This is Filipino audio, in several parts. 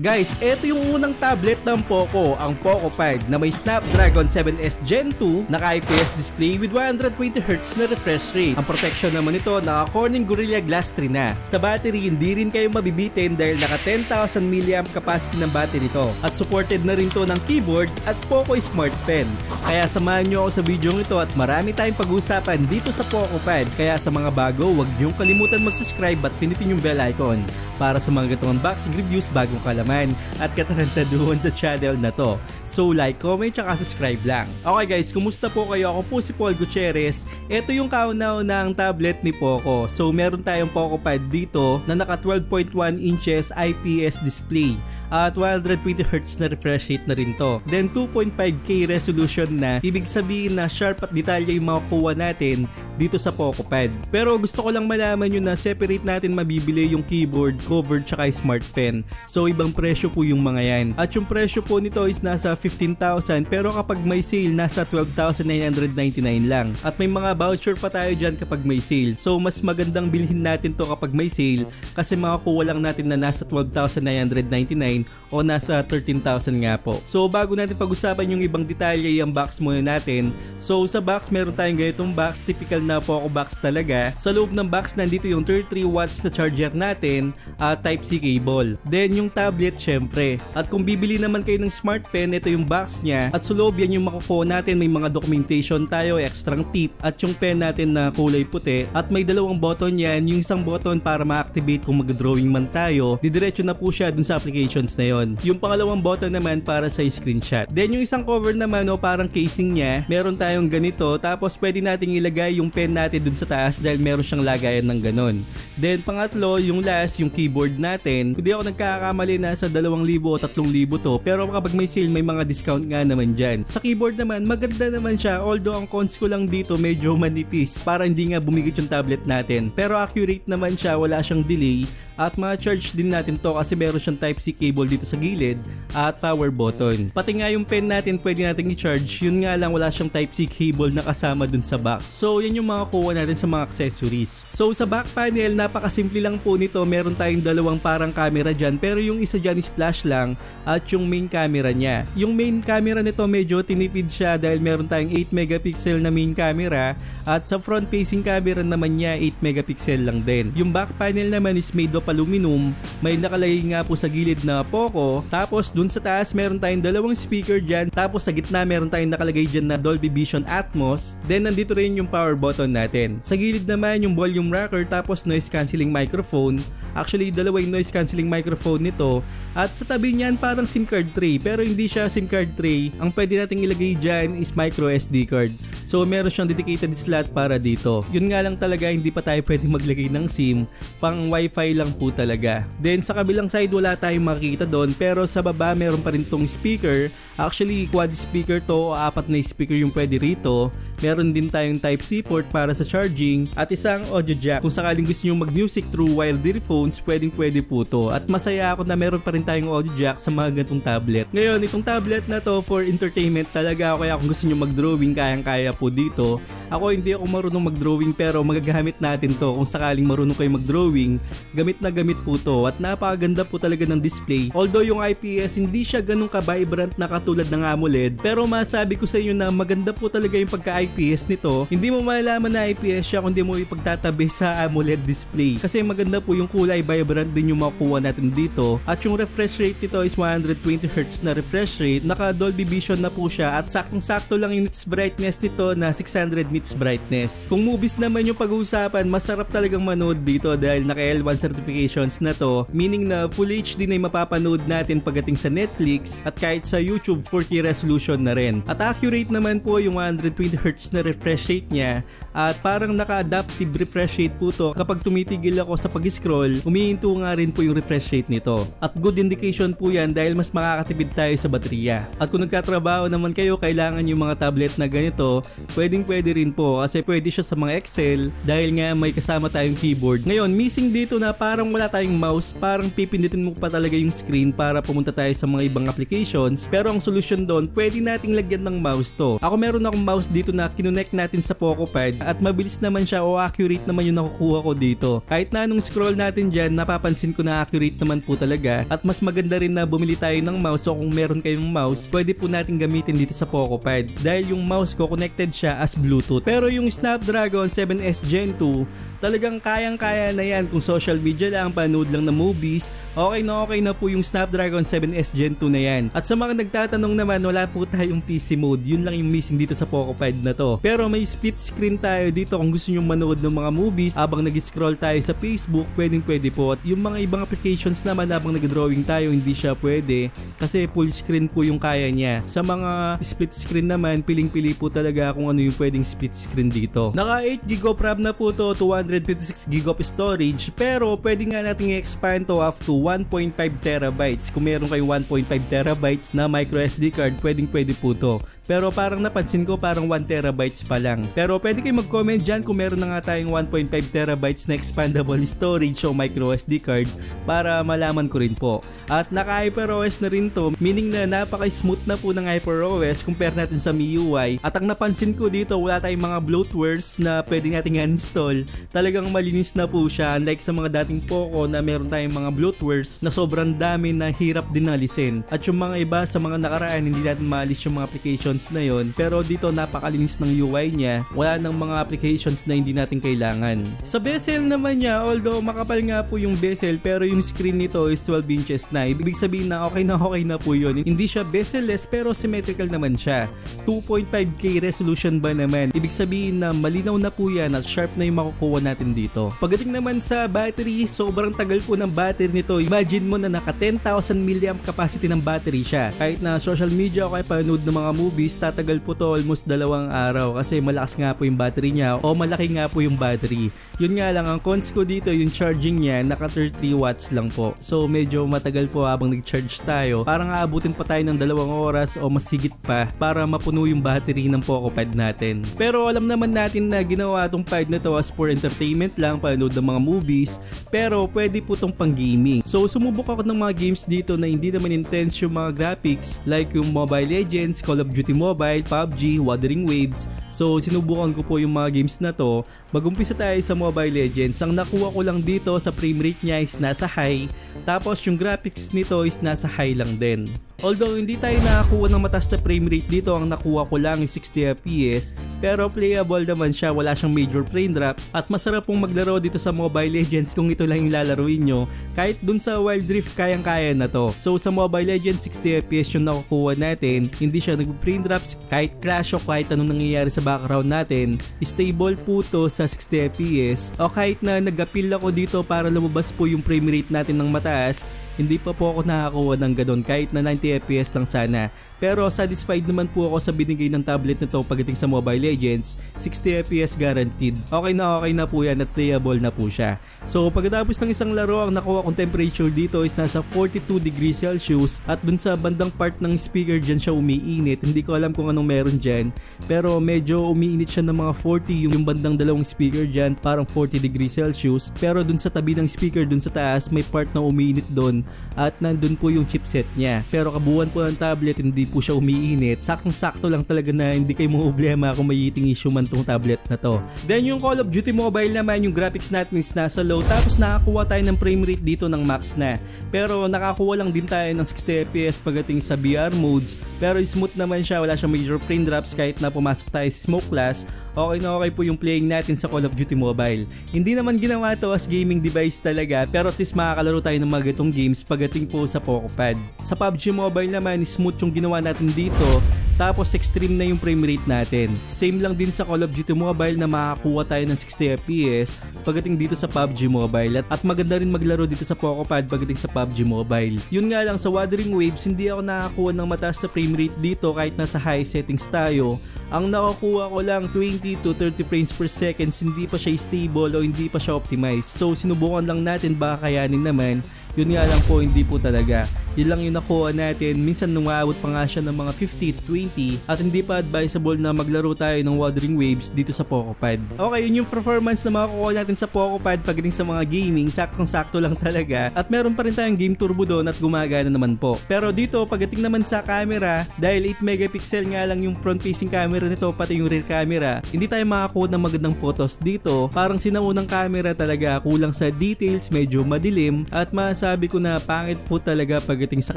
Guys, ito yung unang tablet ng Poco, ang Poco Pad na may Snapdragon 7S Gen 2 naka-IPS display with 120Hz na refresh rate. Ang protection naman nito naka-Corning Gorilla Glass 3 na. Sa battery, hindi rin kayo mabibitin dahil naka 10,000 mAh capacity ng battery ito. At supported na rin to ng keyboard at Poco Smart Pen. Kaya samahan nyo ako sa video ito at marami tayong pag-uusapan dito sa Poco Pad. Kaya sa mga bago, huwag niyong kalimutan mag-subscribe at pinitin yung bell icon para sa mga ganitong unboxing reviews, bagong kalaman at katarantaduhan sa channel na to. So like, comment, tsaka subscribe lang. Okay guys, kumusta po kayo? Ako po si Paul Gutierrez. Ito yung kaunaw ng tablet ni Poco. So meron tayong Poco Pad dito na naka 12.1 inches IPS display at 120Hz na refresh rate na rin to. Then 2.5K resolution na, ibig sabihin na sharp at detalye yung makukuha natin dito sa Poco Pad. Pero gusto ko lang malaman nyo na separate natin mabibili yung keyboard, cover, tsaka smart pen. So ibang presyo po yung mga yan. At yung presyo po nito is nasa 15,000 pero kapag may sale nasa 12,999 lang. At may mga voucher pa tayo dyan kapag may sale. So mas magandang bilhin natin to kapag may sale kasi makakuha lang natin na nasa 12,999 o nasa 13,000 nga po. So bago natin pag-usapan yung ibang detalye, yung box muna natin. So sa box meron tayong ganitong box, typical na Poco box talaga. Sa loob ng box nandito yung 33 watts na charger natin at Type-C cable. Then yung tablet syempre. At kung bibili naman kayo ng smart pen, ito yung box niya. At sa loob yan yung makukuha natin, may mga documentation tayo, extrang tip at yung pen natin na kulay puti. At may dalawang button yan, yung isang button para ma-activate kung mag-drawing man tayo. Didiretso na po siya dun sa applications na yon. Yung pangalawang button naman para sa screenshot. Then yung isang cover naman o parang casing niya, meron tayong ganito. Tapos pwede nating ilagay yung pen natin dun sa taas dahil meron siyang lagayan ng ganon. Then pangatlo, yung last, yung keyboard natin. Hindi ako nagkakamali, nasa 2,000 o 3,000 to. Pero kapag may sale, may mga discount nga naman dyan. Sa keyboard naman, maganda naman siya. Although ang cons ko lang dito, medyo manipis para hindi nga bumigit yung tablet natin. Pero accurate naman siya, wala siyang delay. At ma-charge din natin to kasi meron siyang Type-C cable dito sa gilid at power button. Pati nga yung pen natin pwede natin i-charge, yun nga lang wala siyang Type-C cable na kasama dun sa box. So yan yung mga kuha natin sa mga accessories. So sa back panel, napakasimple lang po nito. Meron tayong dalawang parang camera dyan pero yung isa dyan is flash lang at yung main camera niya. Yung main camera nito medyo tinipid siya dahil meron tayong 8 megapixel na main camera at sa front facing camera naman niya 8 megapixel lang din. Yung back panel naman is made of aluminum, may nakalagay nga po sa gilid na Poco, tapos dun sa taas meron tayong dalawang speaker dyan, tapos sa gitna meron tayong nakalagay dyan na Dolby Vision Atmos, then nandito rin yung power button natin. Sa gilid naman yung volume rocker tapos noise cancelling microphone, actually dalawa yung noise cancelling microphone nito, at sa tabi niyan parang SIM card tray pero hindi siya SIM card tray, ang pwede nating ilagay dyan is micro SD card. So meron siyang dedicated slot para dito. Yun nga lang talaga hindi pa tayo pwede maglagay ng SIM, pang wifi lang po talaga. Then sa kabilang side wala tayong makikita doon pero sa baba meron pa rin tong speaker. Actually quad speaker to o 4 na speaker yung pwede rito. Meron din tayong Type-C port para sa charging at isang audio jack. Kung sakaling gusto nyo mag-music through wired earphones, pwedeng pwede po to. At masaya ako na meron pa rin tayong audio jack sa mga ganitong tablet. Ngayon itong tablet na to for entertainment talaga, kaya kung gusto nyo mag-drawing kayang-kaya po dito. Ako hindi ako marunong mag-drawing pero magagamit natin to. Kung sakaling marunong kayo mag-drawing, gamit na gamit po to at napakaganda po talaga ng display. Although yung IPS hindi siya ganun ka-vibrant na katulad ng AMOLED, pero masabi ko sa inyo na maganda po talaga yung pagka-IPS nito. Hindi mo malalaman na IPS siya kung di mo ipagtatabi sa AMOLED display kasi maganda po yung kulay, vibrant din yung makukuha natin dito. At yung refresh rate nito is 120Hz na refresh rate, naka Dolby Vision na po siya at saktong-sakto lang yung nits brightness nito na 600 nits brightness. Kung movies naman yung pag-uusapan, masarap talagang manood dito dahil naka L1 certifications na to, meaning na full HD na yung mapapanood natin pagdating sa Netflix at kahit sa YouTube 4K resolution na rin. At accurate naman po yung 120Hz na refresh rate niya at parang naka-adaptive refresh rate po to. Kapag tumitigil ako sa pag-scroll, humihinto nga rin po yung refresh rate nito. At good indication po yan dahil mas makakatipid tayo sa baterya. At kung nagkatrabaho naman kayo, kailangan yung mga tablet na ganito, pwedeng pwede rin po kasi pwede siya sa mga Excel dahil nga may kasama tayong keyboard. Ngayon, missing dito na parang wala tayong mouse, parang pipindutin mo pa talaga yung screen para pumunta tayo sa mga ibang applications. Pero ang solution doon, pwede nating lagyan ng mouse to. Ako meron akong mouse dito na kinonect natin sa Poco Pad at mabilis naman siya o accurate naman yung nakukuha ko dito. Kahit na anong scroll natin dyan, napapansin ko na accurate naman po talaga At mas maganda rin na bumili tayo ng mouse, so kung meron kayong mouse, pwede po natin gamitin dito sa PocoPad dahil yung mouse ko connected siya as Bluetooth. Pero yung Snapdragon 7S Gen 2, talagang kayang-kaya na yan kung social media lang, panood lang ng movies, okay na po yung Snapdragon 7S Gen 2 na yan. At sa mga nagtatanong naman, wala po tayong PC mode, yun lang yung missing dito sa PocoPad na to. Pero may split screen tayo dito kung gusto nyo manood ng mga movies habang nag-scroll tayo sa Facebook, pwede po. At yung mga ibang applications naman habang nag-drawing tayo, hindi siya pwede kasi full screen po yung kaya niya. Sa mga split screen naman, piling-pili po talaga kung ano yung pwedeng split screen dito. Naka 8GB of RAM na po to, 256GB of storage, pero pwede nga natin i-expand to up to 1.5TB. Kung meron kayong 1.5TB na microSD card, pwede po to. Pero parang napansin ko parang 1TB pa lang. Pero pwede kayo mag-comment dyan kung meron na nga tayong 1.5TB na expandable storage o microSD card para malaman ko rin po. At naka HyperOS na rin to, meaning na napaka-smooth na po ng HyperOS compare natin sa MIUI. At ang napansin ko dito, wala tayong mga bloatwares na pwede nating install. Talagang malinis na po siya, unlike sa mga dating Poco na meron tayong mga bloatwares na sobrang dami na hirap din alisin. At yung mga iba sa mga nakaraan, hindi natin maalis yung mga applications na yon, pero dito napakalinis ng UI niya, wala nang mga applications na hindi natin kailangan. Sa bezel naman niya, although makapal nga po yung bezel, pero yung screen nito is 12 inches na, ibig sabihin na okay na po yun. Hindi siya bezel-less pero symmetrical naman siya. 2.5K resolution ba naman, ibig sabihin na malinaw na po yan at sharp na yung makukuha natin dito. Pagdating naman sa battery, sobrang tagal po ng battery nito. Imagine mo na naka 10,000 mAh capacity ng battery siya. Kahit na social media o kaya panood ng mga movies, tatagal po to almost 2 araw kasi malakas nga po yung battery niya o malaki nga po yung battery. Yun nga lang, ang cons ko dito, yung charging niya naka 33 watts lang po. So medyo matagal po habang nag-charge tayo. Parang aabutin pa tayo ng 2 oras o mas higit pa para mapuno yung battery ng PocoPad natin. Pero alam naman natin na ginawa tong pad na to as for entertainment lang, panood ng mga movies, pero pwede po tong pang gaming. So sumubok ako ng mga games dito na hindi naman intense yung mga graphics, like yung Mobile Legends, Call of Duty Mobile, PUBG, Wuthering Waves. So sinubukan ko po yung mga games na to. Mag-umpisa tayo sa Mobile Legends. Ang nakuha ko lang dito sa frame rate niya is nasa high, tapos yung graphics nito is nasa high lang din. Although hindi tayo nakakuha ng mataas na frame rate dito, ang nakuha ko lang is 60fps, pero playable naman siya, wala siyang major frame drops at masarap pong maglaro dito sa Mobile Legends kung ito lang yung lalaruin nyo. Kahit dun sa Wild Rift kayang-kaya na to. So sa Mobile Legends 60fps yung nakukuha natin, hindi siya nag-frame drops, kahit crash o kahit anong nangyayari sa background natin, stable po to sa 60fps. O kahit na nag-appeal ako dito para lumabas po yung frame rate natin ng mataas, hindi pa po ako nakakuha ng ganun kahit na 90fps lang sana. Pero satisfied naman po ako sa binigay ng tablet na to pagdating sa Mobile Legends, 60fps guaranteed. Okay na po yan at playable na po siya. So pagkatapos ng isang laro, ang nakuha kong temperature dito is nasa 42 degrees Celsius at dun sa bandang part ng speaker dyan siya umiinit. Hindi ko alam kung anong meron dyan, pero medyo umiinit siya ng mga 40 yung bandang dalawang speaker dyan, parang 40 degrees Celsius. Pero dun sa tabi ng speaker dun sa taas, may part na umiinit dun at nandun po yung chipset niya. Pero kabuuan po ng tablet, hindi po siya umiinit. Saktong-sakto lang talaga na hindi kayo problema kung may heating issue man tong tablet na to. Then yung Call of Duty Mobile naman, yung graphics natin is nasa low, tapos nakakuha tayo ng frame rate dito ng max na. Pero nakakuha lang din tayo ng 60fps pagdating sa VR modes. Pero smooth naman siya, wala siyang major frame drops kahit na pumasok tayo sa smoke class. Okay po yung playing natin sa Call of Duty Mobile. Hindi naman ginawa to as gaming device talaga, pero at least makakalaro tayo ng mga gatong games pagdating po sa PocoPad. Sa PUBG Mobile naman, smooth yung ginawa natin dito, tapos extreme na yung frame rate natin. Same lang din sa Call of Duty Mobile na makakuha tayo ng 60fps pagdating dito sa PUBG Mobile, at maganda rin maglaro dito sa PocoPad pagdating sa PUBG Mobile. Yun nga lang, sa Wuthering Waves hindi ako nakakuha ng mataas na frame rate dito kahit nasa high settings tayo. Ang nakukuha ko lang 20 to 30 frames per second, hindi pa siya stable o hindi pa siya optimized. So sinubukan lang natin, baka kayanin naman. Yun nga lang po, hindi po talaga. Yun lang yung nakuha natin. Minsan umaabot pa nga siya ng mga 50 to 20 at hindi pa advisable na maglaro tayo ng Wuthering Waves dito sa PocoPad. Okay, yun yung performance na makukuha natin sa PocoPad pagdating sa mga gaming. Saktong-sakto lang talaga. At meron pa rin tayong game turbo doon at gumagana naman po. Pero dito pagdating naman sa camera, dahil 8 megapixel nga lang yung front facing camera camera nito pati yung rear camera, hindi tayo makakuha ng magandang photos dito. Parang sinaunang camera talaga, kulang sa details, medyo madilim, at masabi ko na pangit po talaga pagdating sa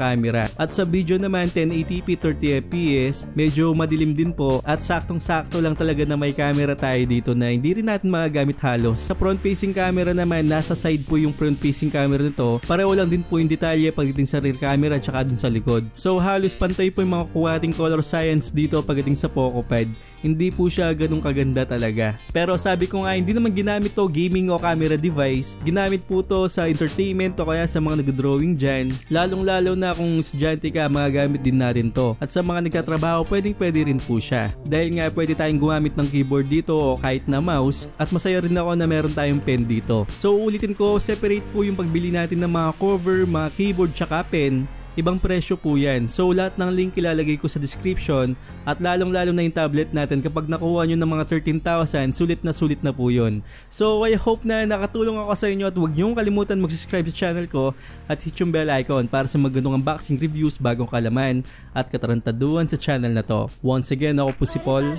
camera. At sa video naman 1080p 30fps, medyo madilim din po at saktong-sakto lang talaga na may camera tayo dito na hindi rin natin magagamit halos. Sa front facing camera naman, nasa side po yung front facing camera nito. Pareho lang din po yung detalye pagdating sa rear camera at saka dun sa likod. So halos pantay po yung mga kuhating color science dito pagdating sa Poco Pad. Hindi po siya ganun kaganda talaga. Pero sabi ko nga, hindi naman ginamit to gaming o camera device. Ginamit po to sa entertainment o kaya sa mga nag-drawing dyan. Lalong lalo na kung estudyante ka, magagamit din natin to. At sa mga nagkatrabaho, pwede rin po siya. Dahil nga pwede tayong gumamit ng keyboard dito o kahit na mouse. At masaya rin ako na meron tayong pen dito. So ulitin ko, separate po yung pagbili natin ng mga cover, mga keyboard tsaka pen. Ibang presyo po yan. So lahat ng link ilalagay ko sa description, at lalong lalo na yung tablet natin, kapag nakuha nyo ng mga 13,000, sulit na po yun. So I hope na nakatulong ako sa inyo, at huwag nyo kalimutan mag-subscribe sa channel ko at hit yung bell icon para sa magandang unboxing reviews, bagong kalaman at katarantaduhan sa channel na to. Once again, ako po si Paul.